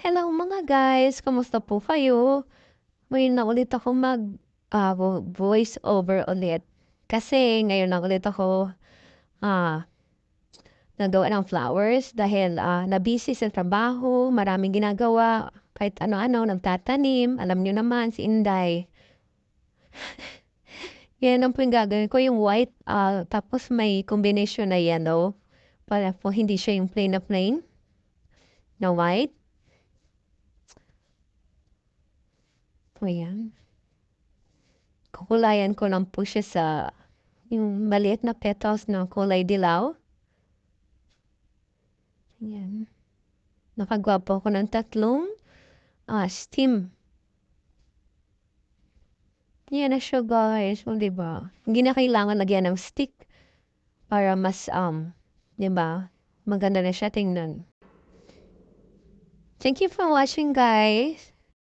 Hello mga guys, kamusta po kayo? Ngayon na ulit ako voice over ulit. Kasi ngayon na ulit ako ah, nagawa ng flowers dahil na-busy sa trabaho, maraming ginagawa, kahit ano-ano, nagtatanim. Alam niyo naman, si Inday. Yan ang po yung gagawin ko, yung white, tapos may combination na yellow. Para po hindi siya yung plain na white. O yan. Kukulayan ko lang po siya sa yung maliit na petals na kulay dilaw. Ayan. Nakagawa po ako ng tatlong steam. Yan na siya guys. O diba? Hindi na kailangan lagyan ng stick para mas diba? Maganda na siya tingnan. Thank you for watching guys.